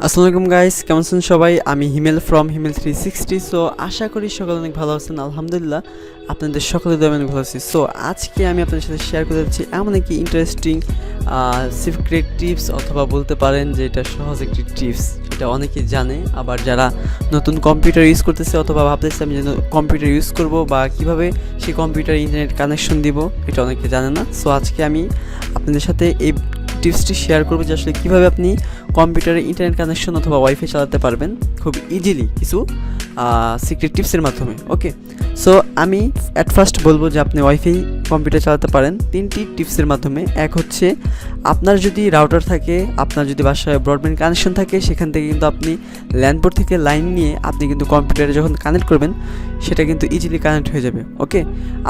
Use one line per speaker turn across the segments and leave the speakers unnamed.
আসসালামু আলাইকুম গাইস, কেমন আছেন সবাই? আমি হিমেল ফ্রম হিমেল 360। সো আশা করি সকলে অনেক ভালো আছেন। আলহামদুলিল্লাহ, আপনাদের সকলে দয়া অনেক ভালো আছি। সো আজকে আমি আপনাদের সাথে শেয়ার করতে যাচ্ছি এমন একটি ইন্টারেস্টিং সিক্রেট টিপস, অথবা বলতে পারেন যে এটা সহজ একটি টিপস, এটা অনেকেই জানে। আবার যারা নতুন কম্পিউটার ইউজ করতেছে অথবা ভাবতেছে আমি যেন কম্পিউটার ইউজ করব বা কীভাবে সেই কম্পিউটার ইন্টারনেট কানেকশন দিব, এটা অনেকে জানে না। সো আজকে আমি আপনাদের সাথে এই টিপসটি শেয়ার করবো যে আসলে কীভাবে আপনি কম্পিউটারে ইন্টারনেট কানেকশন অথবা ওয়াইফাই চালাতে পারবেন খুব ইজিলি কিছু সিক্রেট টিপসের মাধ্যমে। ওকে, সো আমি অ্যাট ফার্স্ট বলবো যে আপনি ওয়াইফাই কম্পিউটার চালাতে পারেন তিনটি টিপসের মাধ্যমে। এক হচ্ছে, আপনার যদি রাউটার থাকে, আপনার যদি বাসায় ব্রডব্যান্ড কানেকশন থাকে, সেখান থেকে কিন্তু আপনি ল্যান্ডপোর্ট থেকে লাইন নিয়ে আপনি কিন্তু কম্পিউটারে যখন কানেক্ট করবেন সেটা কিন্তু ইজিলি কানেক্ট হয়ে যাবে। ওকে,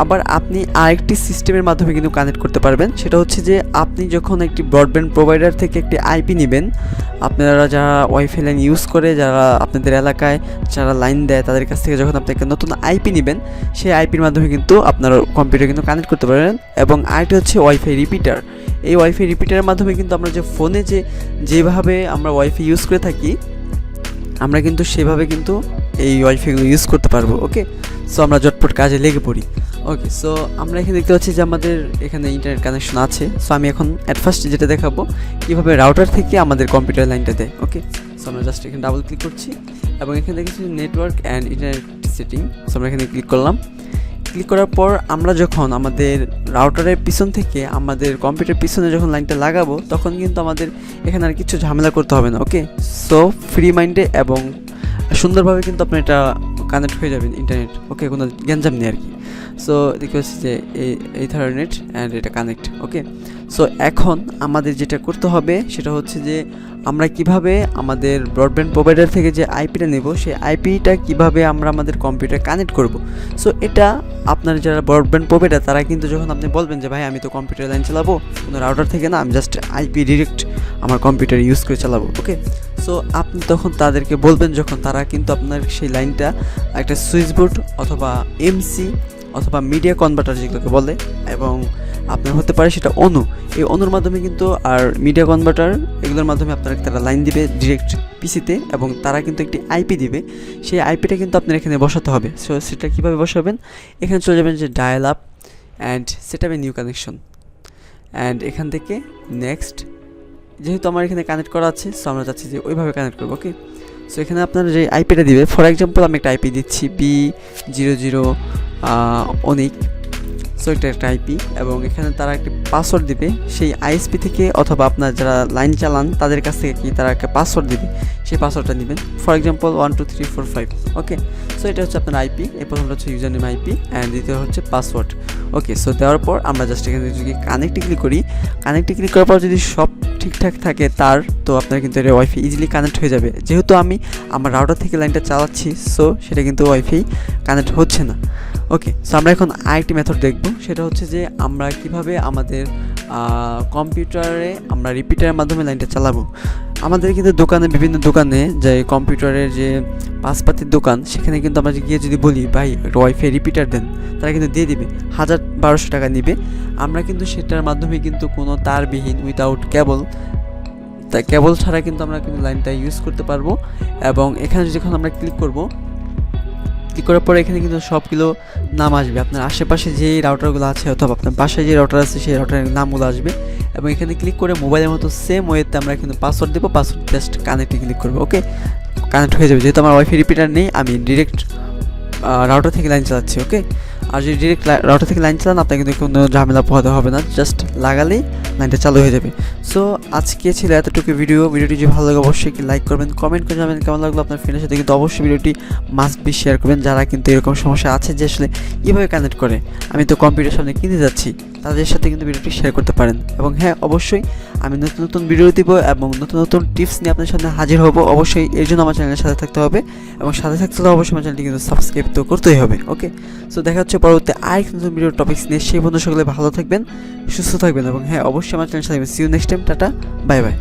আবার আপনি আরেকটি সিস্টেমের মাধ্যমে কিন্তু কানেক্ট করতে পারবেন। সেটা হচ্ছে যে আপনি যখন একটি ব্রডব্যান্ড প্রোভাইডার থেকে একটি আইপি নেবেন, আপনারা যারা ওয়াইফাই লাইন ইউজ করে, যারা আপনাদের এলাকায় যারা লাইন দেয়, তাদের কাছ থেকে যখন আপনি একটা নতুন আইপি নেবেন, সেই আইপির মাধ্যমে কিন্তু আপনার কম্পিউটার কিন্তু কানেক্ট করতে পারবেন। এবং আরেকটি হচ্ছে ওয়াইফাই রিপিটার। এই ওয়াইফাই রিপিটারের মাধ্যমে কিন্তু আমরা যে ফোনে যেভাবে আমরা ওয়াইফাই ইউজ করে থাকি, আমরা কিন্তু সেভাবে কিন্তু এই ওয়াইফাইগুলো ইউজ করতে পারবো। ওকে, সো আমরা ঝটপট কাজে লেগে পড়ি। ওকে, সো আমরা এখানে দেখতে পাচ্ছি যে আমাদের এখানে ইন্টারনেট কানেকশন আছে। সো আমি এখন অ্যাট ফার্স্ট যেটা দেখাবো কীভাবে রাউটার থেকে আমাদের কম্পিউটার লাইনটা দেয়। ওকে, সো আমরা জাস্ট এখানে ডাবল ক্লিক করছি এবং এখানে দেখেছি network and internet setting. So আমরা এখানে ক্লিক করলাম। ক্লিক করার পর আমরা যখন আমাদের রাউটারের পিছন থেকে আমাদের কম্পিউটার পিছনে যখন লাইনটা লাগাবো, তখন কিন্তু আমাদের এখানে আর কিছু ঝামেলা করতে হবে না। ওকে, সো ফ্রি মাইন্ডে এবং সুন্দরভাবে কিন্তু আপনার এটা কানেক্ট হয়ে যাবেন ইন্টারনেট। ওকে, কোনো গ্যাঞ্জাম নেই আর কি। সো দেখতে পাচ্ছি যে এই ইথারনেট অ্যান্ড এটা কানেক্ট। ওকে, সো এখন আমাদের যেটা করতে হবে সেটা হচ্ছে যে আমরা কিভাবে আমাদের ব্রডব্যান্ড প্রোভাইডার থেকে যে আইপিটা নেব, সেই আইপিটা কিভাবে আমরা আমাদের কম্পিউটার কানেক্ট করব। সো এটা আপনার যারা ব্রডব্যান্ড প্রোভাইডার, তারা কিন্তু যখন আপনি বলবেন যে ভাই আমি তো কম্পিউটার লাইন চালাবো কোনো রাউটার থেকে না, আমি জাস্ট আইপি ডিরেক্ট আমার কম্পিউটার ইউজ করে চালাবো। ওকে, সো আপনি তখন তাদেরকে বলবেন, যখন তারা কিন্তু আপনার সেই লাইনটা একটা সুইচবোর্ড অথবা এমসি অথবা মিডিয়া কনভার্টার যেগুলোকে বলে, এবং আপনার হতে পারে সেটা অনু, এই অনুর মাধ্যমে কিন্তু আর মিডিয়া কনভার্টার এগুলোর মাধ্যমে আপনার তারা লাইন দিবে ডিরেক্ট পিসিতে, এবং তারা কিন্তু একটি আইপি দিবে। সেই আইপিটা কিন্তু আপনার এখানে বসাতে হবে। সো সেটা কীভাবে বসাবেন, এখানে চলে যাবেন যে dial up and set up a new connection, and এখান থেকে নেক্সট। যেহেতু আমার এখানে কানেক্ট করা আছে, সো আমরা চাচ্ছি যে ওইভাবে কানেক্ট করবো। ওকে, সো এখানে আপনার যে আইপিটা দিবে, ফর এক্সাম্পল আমি একটা আইপি দিচ্ছি B00 অনিক। সো এটা একটা আইপি, এবং এখানে তারা একটি পাসওয়ার্ড দিবে সেই আইএসপি থেকে, অথবা আপনার যারা লাইন চালান তাদের কাছ থেকে কি তারা একটা পাসওয়ার্ড দিবে, সেই পাসওয়ার্ডটা নেবেন। For example 12345। ওকে, সো এটা হচ্ছে আপনার আইপি। এই প্রথমটা হচ্ছে ইউজার নেম আইপি অ্যান্ড দ্বিতীয় হচ্ছে পাসওয়ার্ড। ওকে, সো দেওয়ার পর আমরা জাস্ট এখানে যদি কানেক্টে ক্লিক করি, কানেক্টে ক্লিক করার পর যদি সব ঠিকঠাক থাকে তো আপনার কিন্তু এটা ওয়াইফাই ইজিলি কানেক্ট হয়ে যাবে। যেহেতু আমি আমার রাউটার থেকে লাইনটা চালাচ্ছি, সো সেটা কিন্তু ওয়াইফাই কানেক্ট হচ্ছে না। ওকে, সো আমরা এখন আরেকটি মেথড দেখব, সেটা হচ্ছে যে আমরা কিভাবে আমাদের কম্পিউটারে আমরা রিপিটারের মাধ্যমে লাইনটা চালাবো। আমাদের কিন্তু বিভিন্ন দোকানে যে কম্পিউটারের যে পাসপাতির দোকান, সেখানে কিন্তু আমরা গিয়ে যদি বলি ভাই একটা ওয়াইফাই রিপিটার দেন, তারা কিন্তু দিয়ে দিবে, 1000-1200 টাকা নিবে। আমরা কিন্তু সেটার মাধ্যমে কিন্তু কোনো তারবিহীন উইথাউট কেবল ছাড়া কিন্তু আমরা কিন্তু লাইনটা ইউজ করতে পারবো। এবং এখানে যখন আমরা ক্লিক করার পরে এখানে কিন্তু সবগুলো নাম আসবে, আপনার আশেপাশে যে রাউটারগুলো আছে অথবা আপনার বাসায় যে রাউটার আছে সেই রাউটারের নামগুলো আসবে, এবং এখানে ক্লিক করে মোবাইলের মতো সেম ওয়েতে আমরা কিন্তু পাসওয়ার্ড দেবো। পাসওয়ার্ড জাস্ট কানেক্টে ক্লিক করবো। ওকে, কানেক্ট হয়ে যাবে। যেহেতু আমার ওয়াইফাই রিপিটার নেই, আমি ডিরেক্ট রাউটার থেকে লাইন চালাচ্ছি। ওকে, আর যদি ডিরেক্ট রাউটার থেকে লাইন চালান, আপনার কিন্তু কোনো ঝামেলা পোহাতে হবে না, জাস্ট লাগালেই লাইনটা চালু হয়ে যাবে। সো আজকে ছিল এতটুকু ভিডিওটি যদি ভালো লাগে অবশ্যই লাইক করবেন, কমেন্ট করে জানাবেন কেমন লাগলো। আপনার ফ্রেন্ডের সাথে কিন্তু অবশ্যই ভিডিওটি মাস্ট বি শেয়ার করবেন, যারা কিন্তু এরকম সমস্যা আছে যে আসলে কীভাবে কানেক্ট করে, আমি তো কম্পিউটার সামনে কিনতে যাচ্ছি, তাদের সাথে কিন্তু ভিডিওটি শেয়ার করতে পারেন। এবং হ্যাঁ, অবশ্যই আমি নতুন ভিডিও দিব এবং নতুন টিপস নিয়ে আপনার সামনে হাজির হব। অবশ্যই এর জন্য আমার চ্যানেলের সাথে থাকতে হবে, এবং সাথে থাকতে হলে অবশ্যই আমার চ্যানেলটি কিন্তু সাবস্ক্রাইব তো করতেই হবে। ওকে, সো দেখা হচ্ছে পরবর্তী আরেক নতুন ভিডিও টপিক্স নিয়ে। সেই বন্ধু সকলে ভালো থাকবেন, সুস্থ থাকবেন, এবং হ্যাঁ অবশ্যই আমার চ্যানেলের সাথে। See you next time, tata, bye by.